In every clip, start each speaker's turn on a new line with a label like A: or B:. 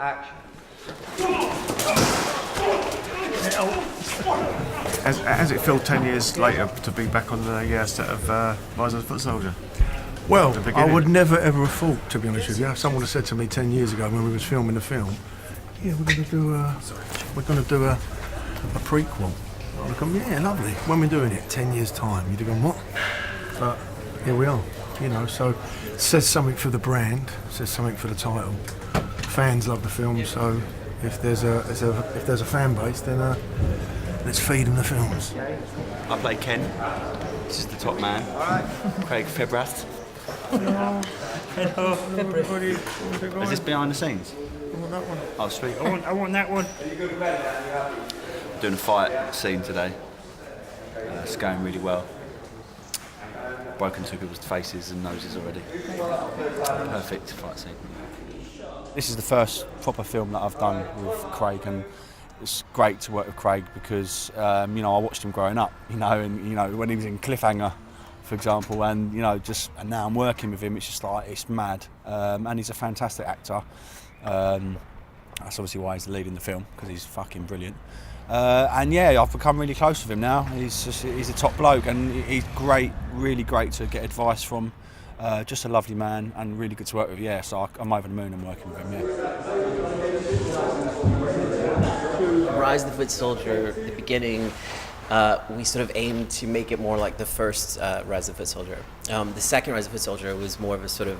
A: Action.
B: Has it felt 10 years later to be back on the set of Rise of the Footsoldier?
C: Well, I would never ever have thought, to be honest with you. Someone had said to me 10 years ago when we was filming the film, yeah, we're going to do a prequel. I'd have gone, yeah, lovely. When we're doing it, 10 years time, you'd have gone, what? But here we are, you know. So it says something for the brand, says something for the title. Fans love the film, so if there's a fan base, then let's feed them the films.
D: I play Ken. This is the top man, Craig Fairbrass.
E: Hello, everybody.
D: Is this behind the scenes?
E: I want that one.
D: Oh, sweet.
E: I want that one.
D: Doing a fight scene today. It's going really well. Broken two people's faces and noses already. Perfect fight scene. This is the first proper film that I've done with Craig, and it's great to work with Craig because I watched him growing up, and when he was in Cliffhanger, for example, and and now I'm working with him. It's just like it's mad, and he's a fantastic actor. That's obviously why he's the lead in the film, because he's fucking brilliant. And yeah, I've become really close with him now. He's a top bloke, and he's great, really great to get advice from. Just a lovely man and really good to work with. Yeah, so I'm over the moon and working with him. Yeah.
F: Rise of the Footsoldier, the beginning, we sort of aimed to make it more like the first Rise of the Footsoldier. The second Rise of the Footsoldier was more of a sort of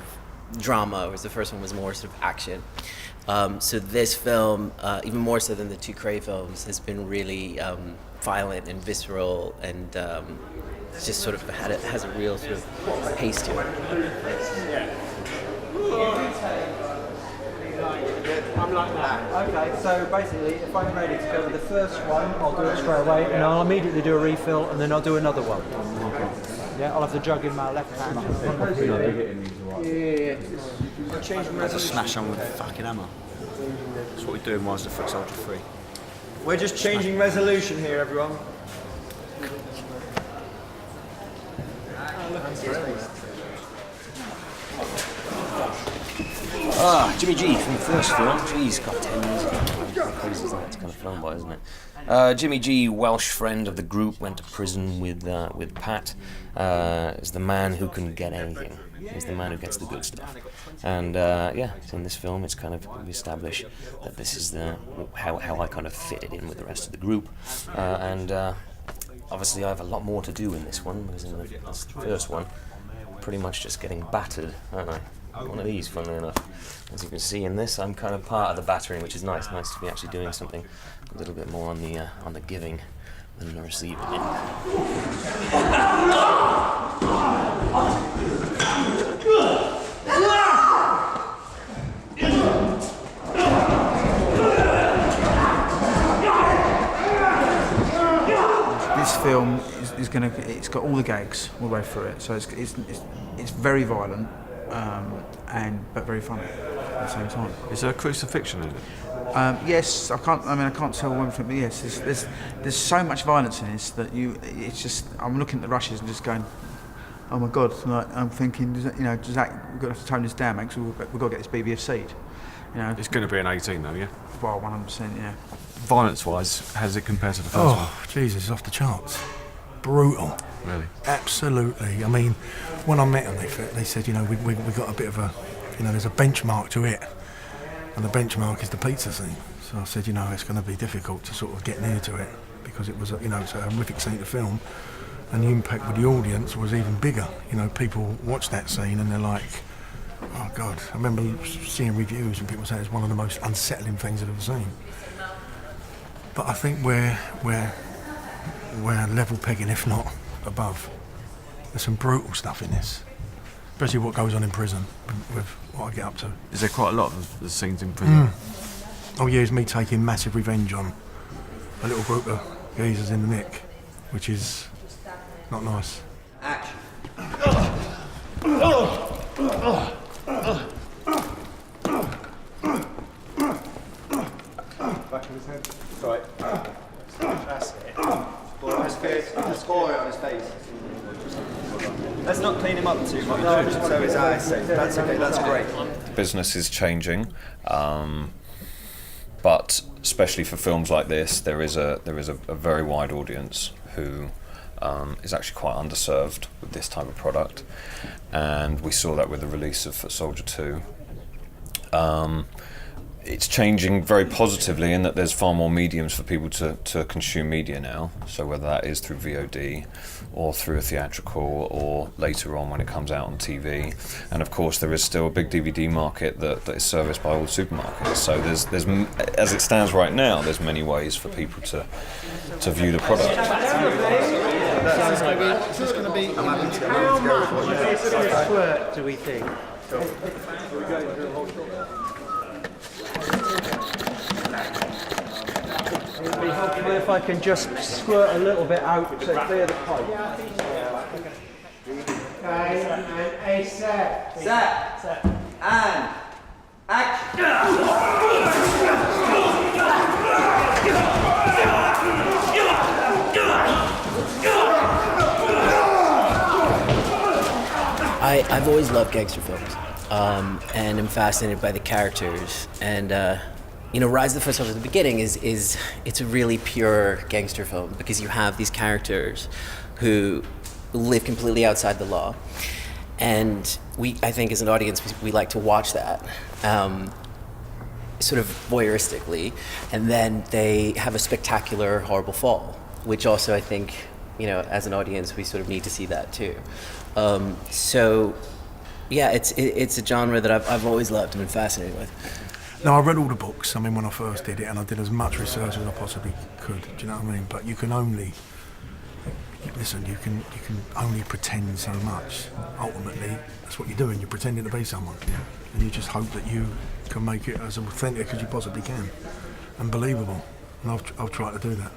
F: drama, whereas the first one was more sort of action. So this film, even more so than the two Cray films, has been really violent and visceral, and just sort of has a real sort of pace to it.
A: I'm like that. Okay, so basically, if I'm ready to go with the first one, I'll do it straight away, and I'll immediately do a refill, and then I'll do another one. Yeah, I'll have the jug in my left hand. Yeah.
D: That's a smash on with a fucking hammer. That's what we're doing whilst the Footsoldier 3.
A: We're just changing resolution here, everyone.
G: Jimmy G from the first film. Jeez, got 10 years ago. How crazy is that? It's kind of film by, isn't it? Jimmy G, Welsh friend of the group, went to prison with Pat. Is the man who can get anything. He's the man who gets the good stuff. And yeah, in this film, it's kind of we establish that this is how I kind of fit it in with the rest of the group. And obviously, I have a lot more to do in this one, because in the first one, pretty much just getting battered, aren't I? One of these, funnily enough. As you can see in this, I'm kind of part of the battering, which is nice. Nice to be actually doing something a little bit more on the giving than the receiving.
H: This film is going to. It's got all the gags all the way through it, so it's very violent. But very funny at the same time.
B: Is there a crucifixion in it?
H: Yes, I can't tell one from. But yes, there's so much violence in this that it's just. I'm looking at the rushes and just going, oh my god! Like, I'm thinking, we've got to have to tone this down, mate, because we've got to get this BBFC'd.
B: It's going to be an 18 though, yeah.
H: Well, 100%, yeah.
B: Violence-wise, how does it compare to the first one?
C: Oh, Jesus, it's off the charts. Brutal.
B: Really?
C: Absolutely. I mean, when I met them, they said, we got a bit of a, there's a benchmark to it, and the benchmark is the pizza scene. So I said, it's going to be difficult to sort of get near to it, because it was, it's a horrific scene to film, and the impact with the audience was even bigger. People watch that scene and they're like, oh God. I remember seeing reviews and people saying it's one of the most unsettling things I've ever seen. But I think we're level pegging, if not above. There's some brutal stuff in this, especially what goes on in prison with what I get up to.
B: Is there quite a lot of the scenes in prison?
C: Oh yeah, it's me taking massive revenge on a little group of geezers in the nick, which is not nice.
A: Action. Back of his head. Right. That's it. That's good. Score it on his face. Let's not clean him up too much, so his eyes safe. That's okay, that's great.
I: Business is changing.
G: but especially for films like this, there is a very wide audience who is actually quite underserved with this type of product, and we saw that with the release of Footsoldier 2. It's changing very positively in that there's far more mediums for people to consume media now, so whether that is through VOD or through a theatrical or later on when it comes out on TV. And of course there is still a big DVD market that is serviced by all the supermarkets, so there's as it stands right now, there's many ways for people to view the product.
A: This is going to be how much squirt do we think? It would be helpful if I can just squirt a little bit out to clear the pipe. Okay, and a set. Set. And action.
F: I've always loved gangster films, and I'm fascinated by the characters. And Rise of the Footsoldier at the beginning it's a really pure gangster film because you have these characters who live completely outside the law, and I think as an audience we like to watch that sort of voyeuristically, and then they have a spectacular, horrible fall, which also I think as an audience we sort of need to see that too. So yeah, it's a genre that I've always loved and been fascinated with.
C: No, I read all the books. I mean, when I first did it, and I did as much research as I possibly could. Do you know what I mean? But you can only you can only pretend so much. Ultimately, that's what you're doing. You're pretending to be someone, and you just hope that you can make it as authentic as you possibly can and believable. And I've tried to do that.